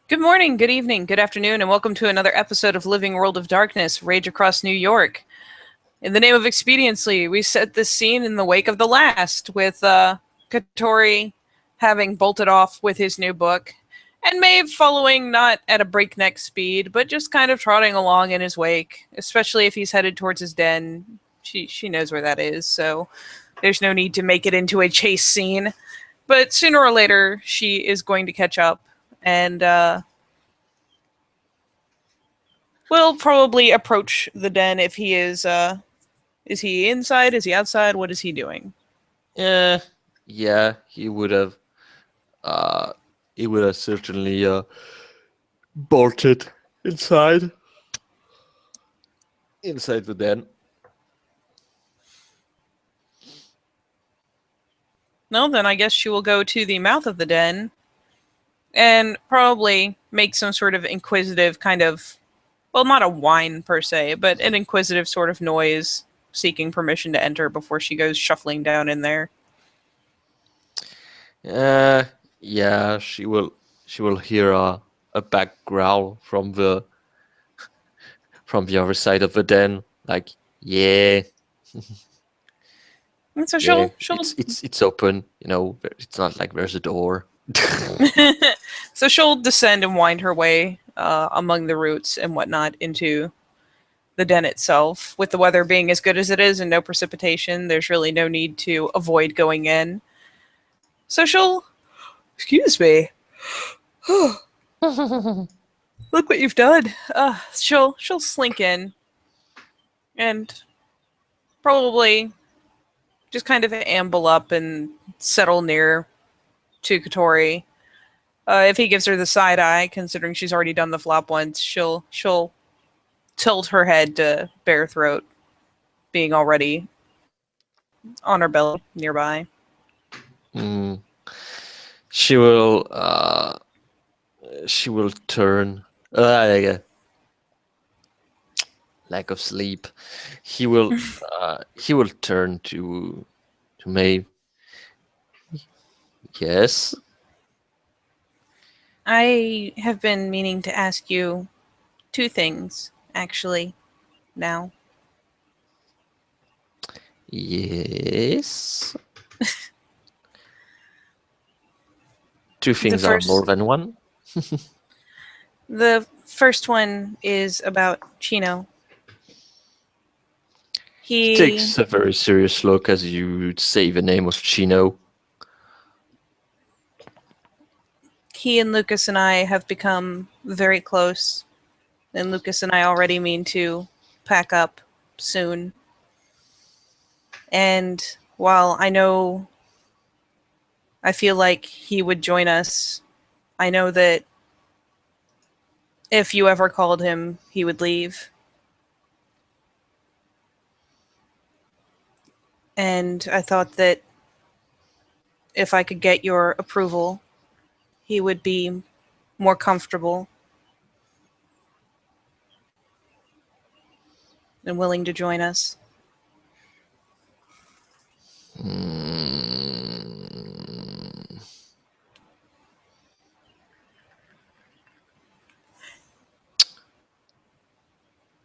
Good morning, good evening, good afternoon, and welcome to another episode of Living World of Darkness, Rage Across New York. In the name of expediency, we set this scene in the wake of the last, with Katori having bolted off with his new book, and Maeve following not at a breakneck speed, but just kind of trotting along in his wake, especially if he's headed towards his den. She knows where that is, so there's no need to make it into a chase scene. But sooner or later, she is going to catch up, and will probably approach the den if he is he inside? Is he outside? What is he doing? Yeah, he would have. He would have certainly bolted inside, inside the den. No, then I guess she will go to the mouth of the den and probably make some sort of inquisitive kind of, well, not a whine per se, but an inquisitive sort of noise, seeking permission to enter before she goes shuffling down in there. Yeah, she will. She will hear a back growl from the other side of the den, like yeah, And so yeah. she'll It's open. You know, it's not like there's a door. so she'll descend and wind her way among the roots and whatnot into the den itself. With the weather being as good as it is and no precipitation, there's really no need to avoid going in. So she'll, excuse me, look what you've done. She'll slink in and probably just kind of amble up and settle near to Katori. If he gives her the side eye, considering she's already done the flop once, she'll tilt her head to bare throat, being already on her belly nearby. Mm. She will. She will turn. Yeah. Lack of sleep. He will. He will turn to May. Yes. I have been meaning to ask you two things, actually, now. Yes. Two The things are more first than one. the first one is about Chino. He He takes a very serious look as you say the name of Chino. he and Lucas and I have become very close, and Lucas and I already mean to pack up soon. And while I feel like he would join us, I know that if you ever called him, he would leave. And I thought that if I could get your approval, he would be more comfortable and willing to join us.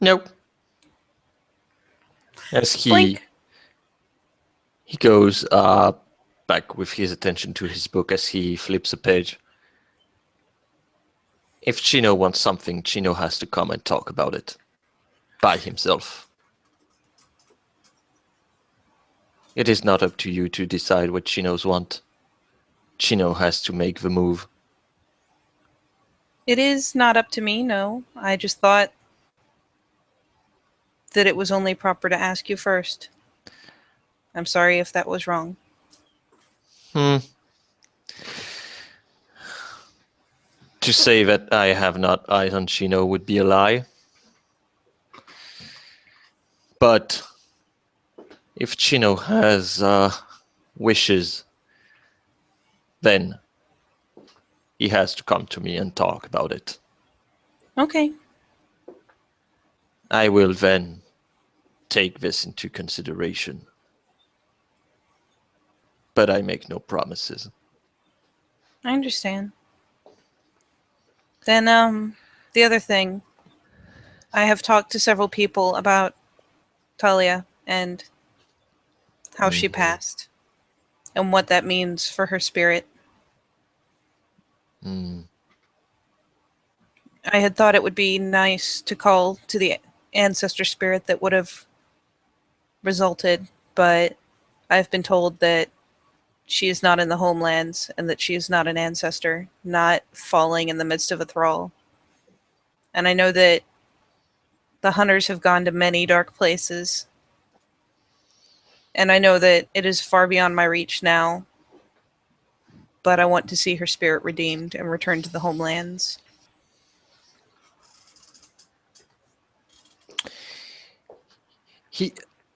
Nope. As Blink. he goes back with his attention to his book as he flips a page. If Chino wants something, Chino has to come and talk about it by himself. It is not up to you to decide what Chinos want. Chino has to make the move. It is not up to me, no. I just thought that it was only proper to ask you first. I'm sorry if that was wrong. To say that I have not eyes on Chino would be a lie. But if Chino has wishes, then he has to come to me and talk about it. Okay. I will then take this into consideration. But I make no promises. I understand. Then, the other thing, I have talked to several people about Talia and how she passed and what that means for her spirit. Mm. I had thought it would be nice to call to the ancestor spirit that would have resulted, but I've been told that she is not in the homelands and that she is not an ancestor, not falling in the midst of a thrall. And I know that the hunters have gone to many dark places, and I know that it is far beyond my reach now, but I want to see her spirit redeemed and return to the homelands.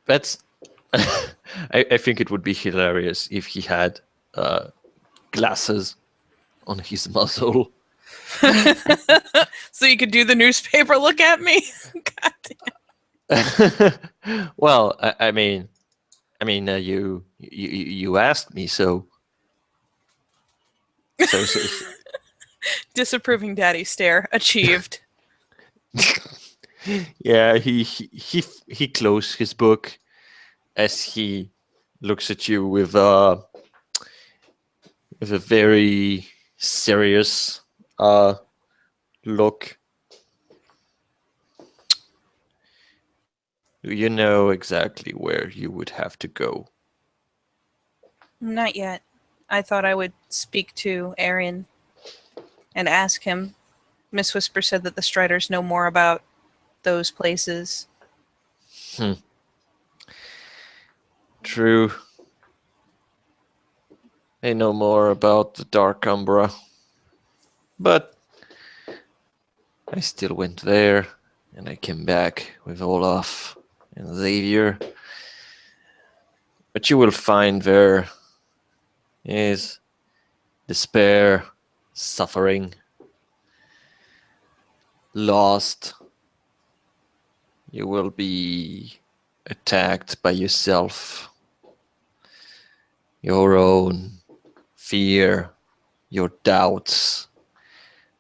That's. I think it would be hilarious if he had glasses on his muzzle. So you could do the newspaper look at me? God damn. Well, I mean, you asked me, so. Disapproving daddy stare achieved. Yeah, he closed his book as he looks at you with a very serious look. Do you know exactly where you would have to go? Not yet. I thought I would speak to Arian and ask him. Miss Whisper said that the Striders know more about those places. True. They know more about the Dark Umbra. But I still went there, and I came back with Olaf and Xavier. What you will find there is despair, suffering, lost. You will be attacked by yourself, your own fear, your doubts.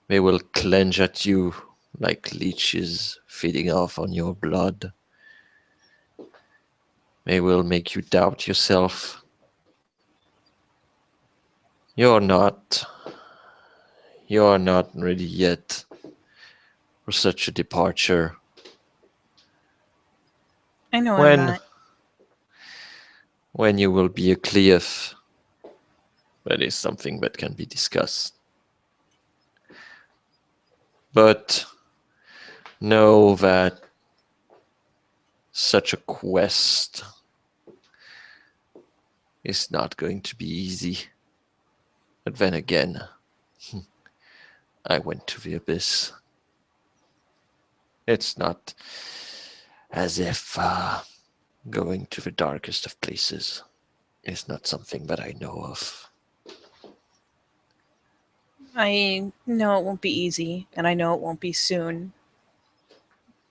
They will clench at you like leeches feeding off on your blood. They will make you doubt yourself. You're not ready yet for such a departure. I know I'm not. When you will be a Cleaf, that is something that can be discussed. But know that such a quest is not going to be easy. But then again, I went to the abyss. It's not as if going to the darkest of places is not something that I know of. I know it won't be easy, and I know it won't be soon.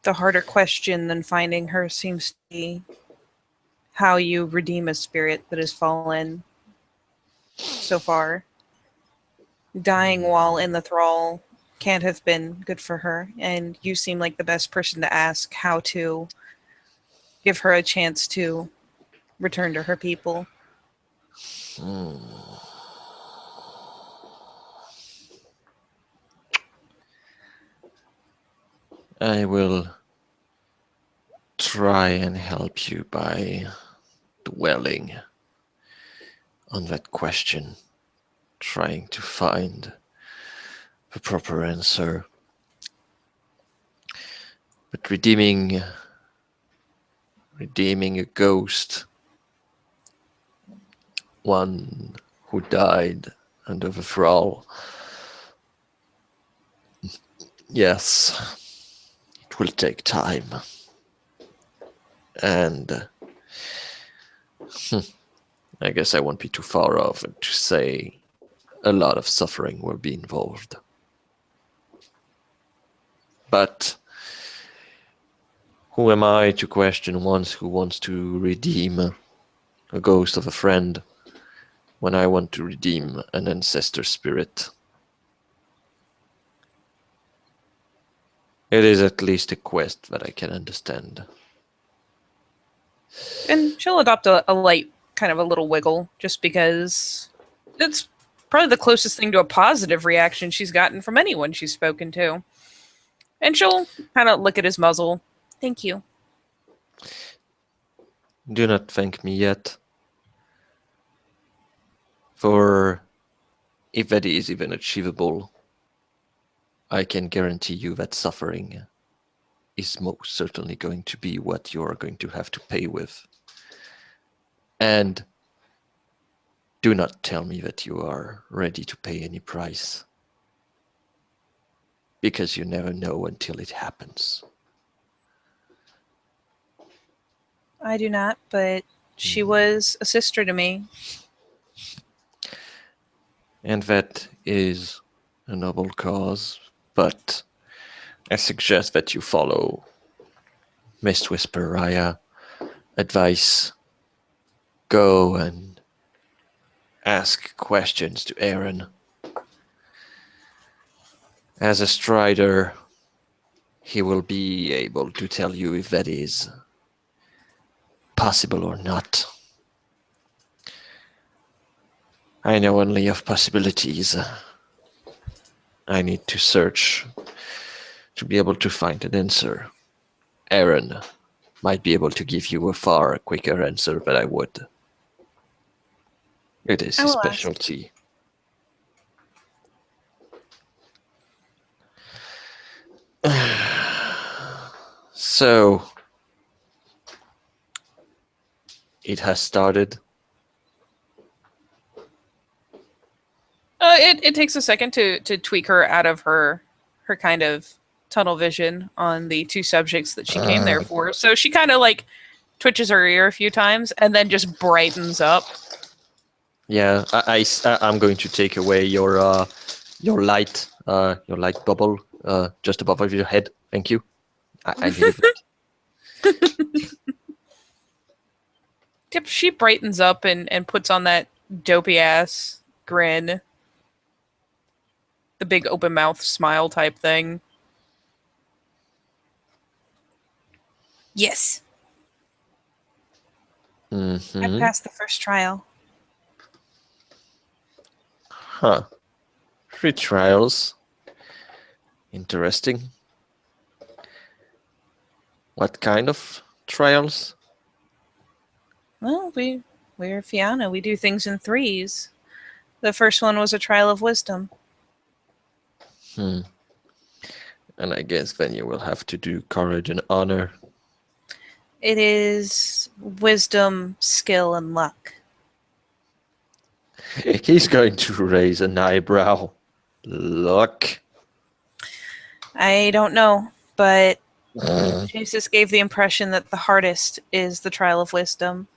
The harder question than finding her seems to be how you redeem a spirit that has fallen so far. Dying while in the thrall can't have been good for her, and you seem like the best person to ask how to give her a chance to return to her people. I will try and help you by dwelling on that question, trying to find the proper answer. But redeeming a ghost, one who died under the thrall, yes, it will take time. And I guess I won't be too far off to say a lot of suffering will be involved. But who am I to question one who wants to redeem a ghost of a friend when I want to redeem an ancestor spirit? It is at least a quest that I can understand. And she'll adopt a light, kind of a little wiggle, just because it's probably the closest thing to a positive reaction she's gotten from anyone she's spoken to. And she'll kind of look at his muzzle. Thank you. Do not thank me yet. For if that is even achievable, I can guarantee you that suffering is most certainly going to be what you are going to have to pay with. And do not tell me that you are ready to pay any price, because you never know until it happens. I do not, but she was a sister to me. And that is a noble cause, but I suggest that you follow Mist Whisper Raya advice. Go and ask questions to Aaron. As a strider, he will be able to tell you if that is possible or not. I know only of possibilities. I need to search to be able to find an answer. Aaron might be able to give you a far quicker answer than I would. It is his specialty. So, it has started. It takes a second to tweak her out of her kind of tunnel vision on the two subjects that she came there for. So she kind of like twitches her ear a few times and then just brightens up. Yeah, I'm going to take away your light bubble just above your head. Thank you. I needed it. Yep, she brightens up and puts on that dopey ass grin. The big open mouth smile type thing. Yes. Mm-hmm. I passed the first trial. Huh. 3 trials. Interesting. What kind of trials? Well, we're Fianna. We do things in threes. The first one was a trial of wisdom. And I guess then you will have to do courage and honor. It is wisdom, skill, and luck. He's going to raise an eyebrow. Luck. I don't know, but Jesus gave the impression that the hardest is the trial of wisdom.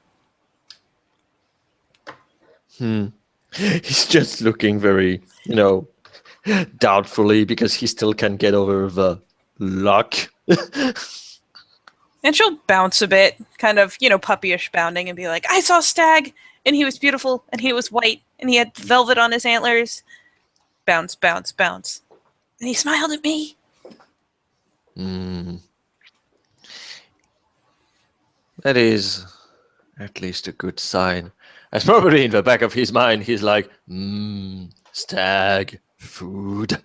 He's just looking very, doubtfully because he still can't get over the luck. And she'll bounce a bit, kind of, puppyish bounding and be like, I saw a stag, and he was beautiful, and he was white, and he had velvet on his antlers. Bounce, bounce, bounce. And he smiled at me. That is at least a good sign. As probably in the back of his mind, he's like, stag, food.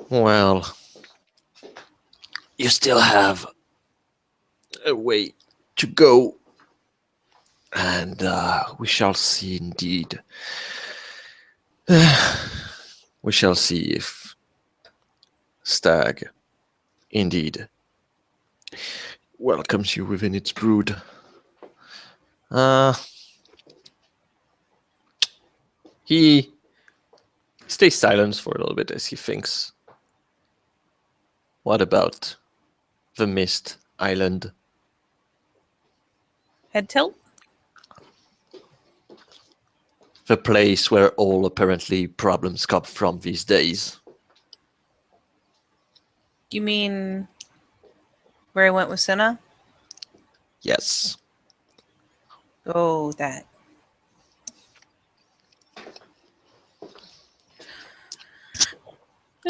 Well, you still have a way to go. And we shall see indeed. We shall see if stag indeed welcomes you within its brood. He stays silent for a little bit as he thinks. What about the Mist Island? Head tilt? The place where all apparently problems come from these days. You mean where I went with Senna? Yes. Oh, that.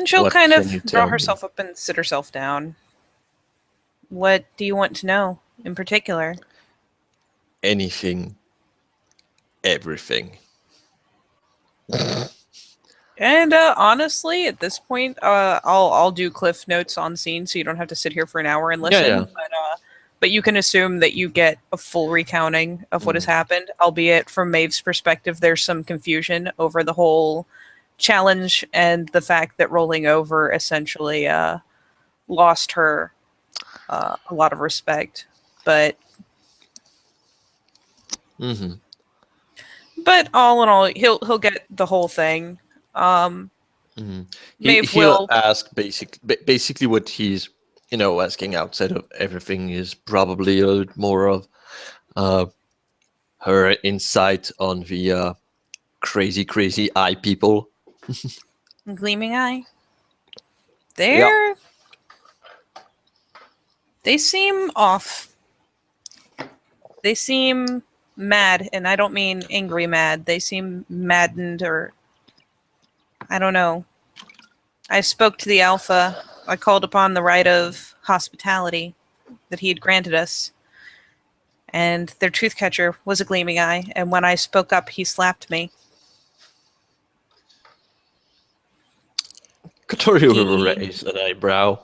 And she'll What kind can of you draw tell me? herself up and sit herself down. What do you want to know in particular? Anything, everything. And honestly, at this point, I'll do cliff notes on scene, so you don't have to sit here for an hour and Yeah, listen. yeah. But you can assume that you get a full recounting of what has happened, albeit from Maeve's perspective, there's some confusion over the whole challenge and the fact that rolling over essentially lost her a lot of respect. But Mm-hmm. but all in all, he'll get the whole thing. Mm-hmm. Maeve He'll will. ask basically what he's asking outside of everything is probably a little more of uh, her insight on the crazy eye people. Gleaming Eye. Yeah. They seem off. They seem mad, and I don't mean angry mad. They seem maddened, or I don't know. I spoke to the Alpha. I called upon the right of hospitality that he had granted us. And their truth catcher was a Gleaming Eye, and when I spoke up, he slapped me. Katori will raise an eyebrow.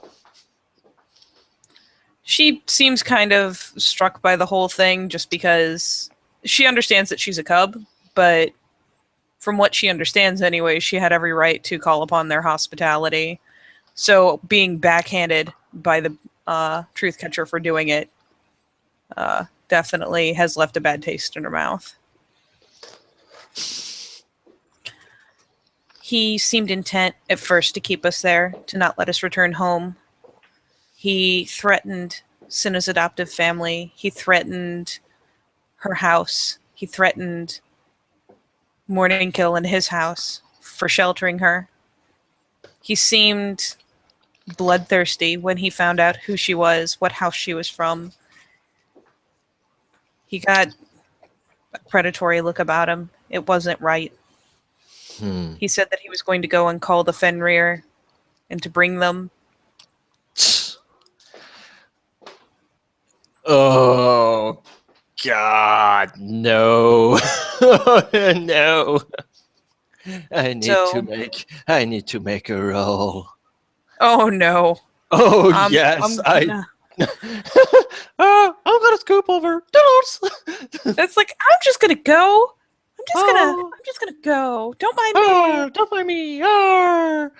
She seems kind of struck by the whole thing just because she understands that she's a cub, but from what she understands anyway, she had every right to call upon their hospitality. So being backhanded by the truth catcher for doing it definitely has left a bad taste in her mouth. He seemed intent at first to keep us there, to not let us return home. He threatened Cinna's adoptive family. He threatened her house. He threatened Morningkill in his house for sheltering her. He seemed bloodthirsty when he found out who she was, what house she was from. He got a predatory look about him. It wasn't right. He said that he was going to go and call the Fenrir and to bring them. Oh God, no. No. I need to make a roll. Oh no. Oh yes, I'm gonna scoop over doors. That's like, I'm just gonna go. I'm just gonna go. Don't mind me. Don't mind me. Oh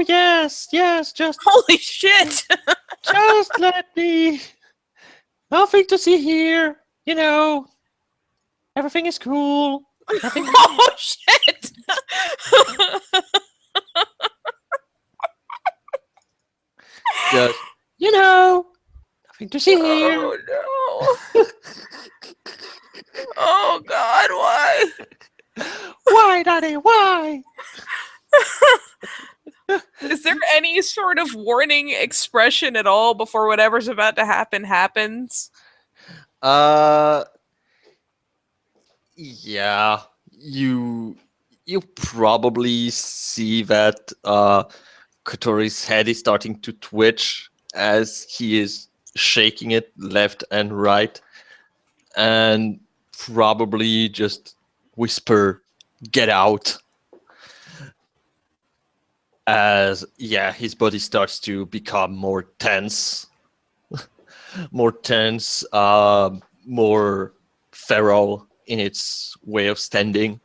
yes, just Holy shit. just let me. Nothing to see here. Everything is cool. Oh shit. Just nothing to see here. Oh no. Oh god, why? Why, Daddy? Why? Is there any sort of warning expression at all before whatever's about to happen happens? Yeah. You probably see that Kotori's head is starting to twitch as he is shaking it left and right, and probably just whisper, "Get out!" As his body starts to become more tense, more feral in its way of standing.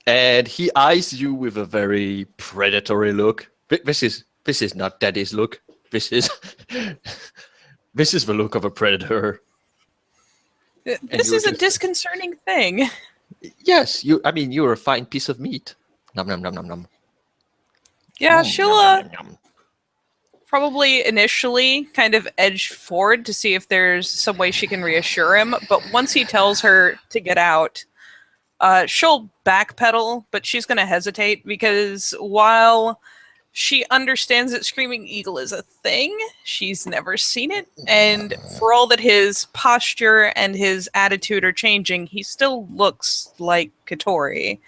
And he eyes you with a very predatory look. This is not Daddy's look. This is the look of a predator. This is a disconcerting thing. Yes, you're a fine piece of meat. Nom nom nom nom nom. Yeah, she'll probably initially kind of edge forward to see if there's some way she can reassure him, but once he tells her to get out, she'll backpedal, but she's going to hesitate because while she understands that Screaming Eagle is a thing, she's never seen it, and for all that his posture and his attitude are changing, he still looks like Katori.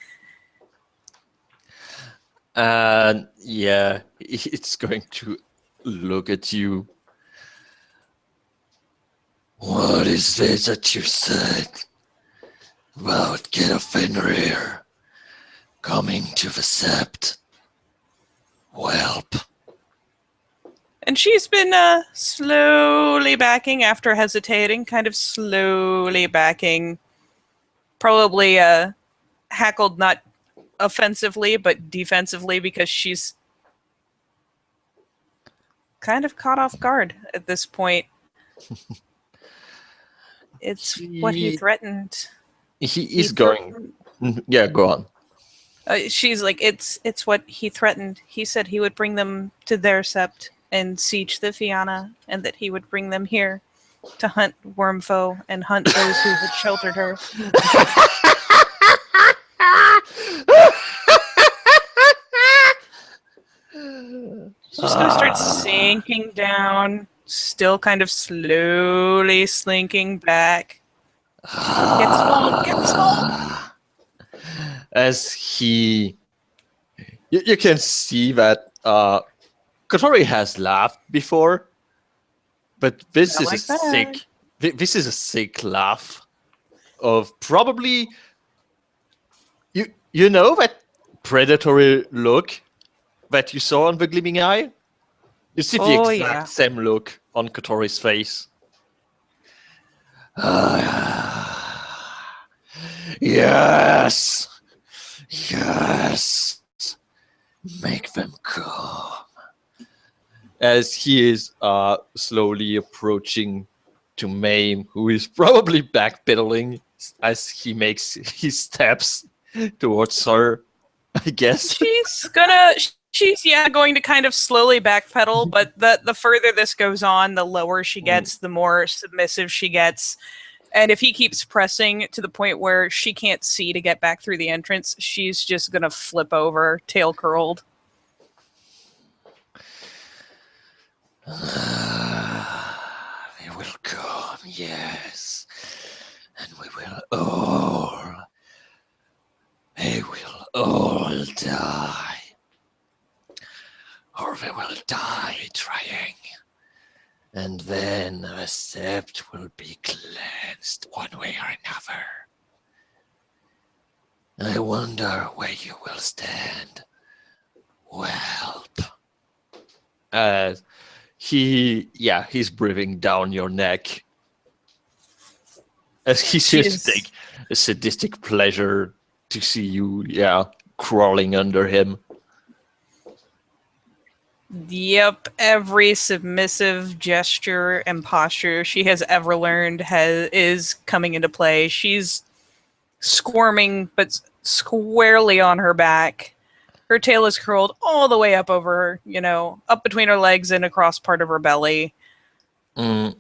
And yeah, it's going to look at you. What is this that you said about get a Fenrir coming to the Sept? Whelp. And she's been slowly backing after hesitating, kind of slowly backing. Probably hackled not offensively, but defensively, because she's kind of caught off guard at this point. It's what he threatened. He is going. Yeah, go on. She's like, it's what he threatened. He said he would bring them to their Sept and siege the Fianna, and that he would bring them here to hunt Wormfoe and hunt those who had sheltered her. She's just gonna start sinking down, still kind of slowly slinking back. Get small. As he, you can see that Kotori has laughed before, but this is sick. This is a sick laugh of probably you know that predatory look that you saw on the gleaming eye. You see the exact same look on Kotori's face. Yes. Yes, make them come. As he is slowly approaching to Maim, who is probably backpedaling as he makes his steps towards her, I guess. She's going to kind of slowly backpedal, but the further this goes on, the lower she gets, the more submissive she gets. And if he keeps pressing to the point where she can't see to get back through the entrance, she's just going to flip over, tail curled. They will come, yes. And we will all die. Or they will die trying. And then the Sept will be cleansed one way or another. I wonder where you will stand. Whelp. He's breathing down your neck. As he just take a sadistic pleasure to see you, crawling under him. Yep, every submissive gesture and posture she has ever learned is coming into play. She's squirming, but squarely on her back. Her tail is curled all the way up over her, up between her legs and across part of her belly. And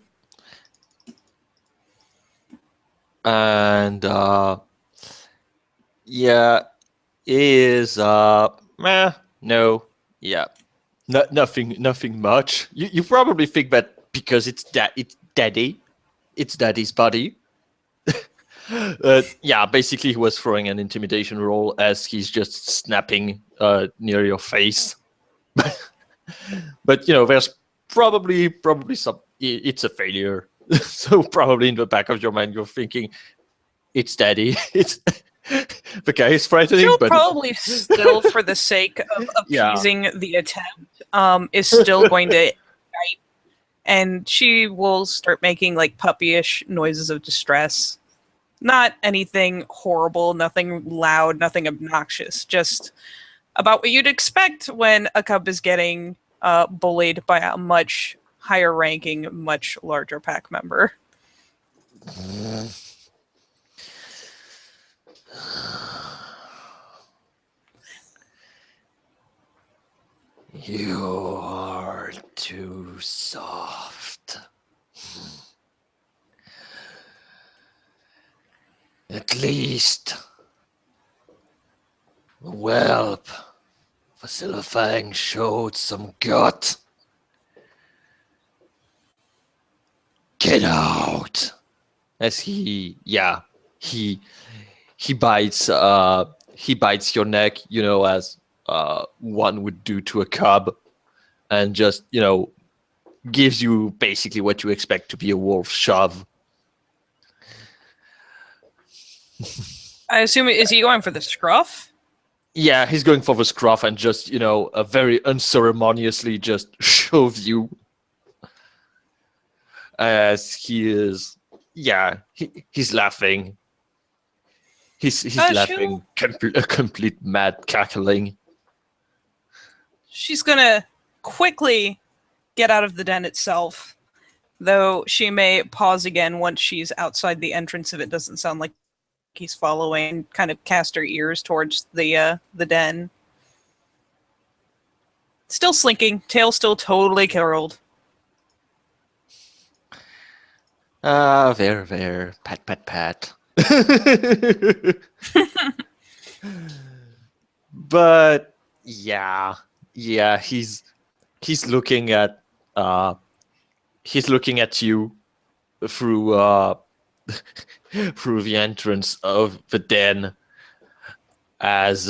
nothing much. You probably think that because it's daddy's body. Basically he was throwing an intimidation roll as he's just snapping near your face. But there's probably some. It's a failure. So probably in the back of your mind you're thinking, it's daddy. It's the guy is frightening. She'll but probably still, for the sake of appeasing the attempt, is still going to bite, and she will start making like puppyish noises of distress. Not anything horrible, nothing loud, nothing obnoxious. Just about what you'd expect when a cub is getting bullied by a much higher ranking, much larger pack member. You are too soft. At least, Whelp, Facilifang showed some gut. Get out! As he bites your neck, as one would do to a cub, and just, gives you basically what you expect to be a wolf shove. I assume, is he going for the scruff? Yeah, he's going for the scruff and just, a very unceremoniously just shove you. As he is, he's laughing. He's laughing, a complete mad cackling. She's gonna quickly get out of the den itself, though she may pause again once she's outside the entrance if it doesn't sound like he's following, kind of cast her ears towards the den. Still slinking, tail still totally curled. There, pat, pat, pat. But yeah, he's looking at you through through the entrance of the den, as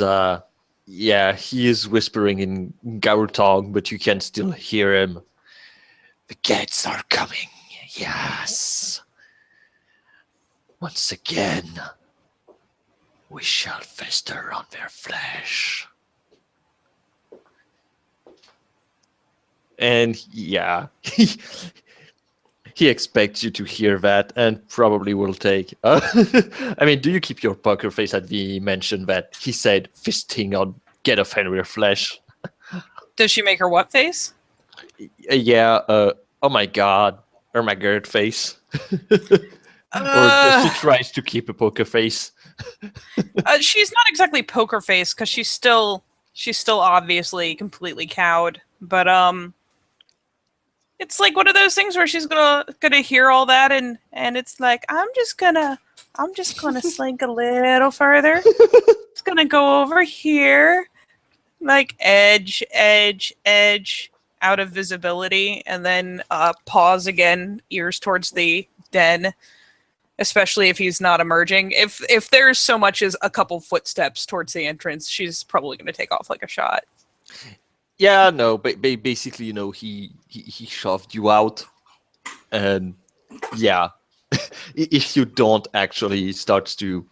he is whispering in Garou tongue, but you can still hear him. The gates are coming. Yes. Once again, we shall fester on their flesh. And he expects you to hear that, and probably will take. I mean, do you keep your poker face at the mention that he said fisting on get off Henry flesh? Does she make her what face? Oh my god. Or my gird face. Or she tries to keep a poker face. She's not exactly poker face because she's still obviously completely cowed. But it's like one of those things where she's gonna hear all that and it's like I'm just gonna slink a little further. It's gonna go over here, like edge out of visibility, and then pause again, ears towards the den, especially if he's not emerging. If there's so much as a couple footsteps towards the entrance, she's probably going to take off like a shot. Yeah, no, but basically, he shoved you out, and if you don't actually start to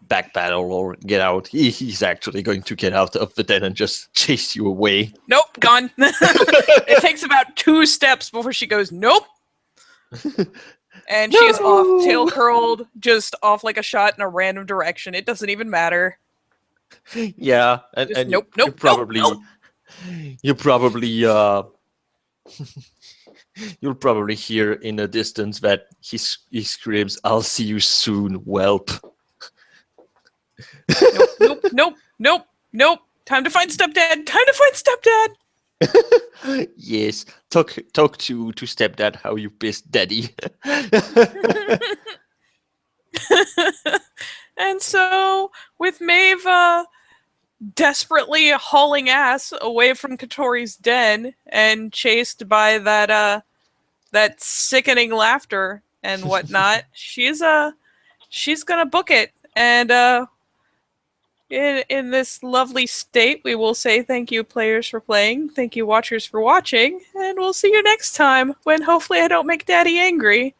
backpedal or get out, he's actually going to get out of the den and just chase you away. Nope, gone. It takes about 2 steps before she goes, nope. And she is off, tail curled, just off like a shot in a random direction. It doesn't even matter. Yeah, and nope. You'll probably hear in the distance that he screams, "I'll see you soon, whelp." Nope. Time to find stepdad. Yes, talk to stepdad how you pissed daddy. And so, with Maeve desperately hauling ass away from Katori's den and chased by that sickening laughter and whatnot, she's gonna book it. And in this lovely state, we will say thank you, players, for playing. Thank you, watchers, for watching. And we'll see you next time, when hopefully I don't make Daddy angry.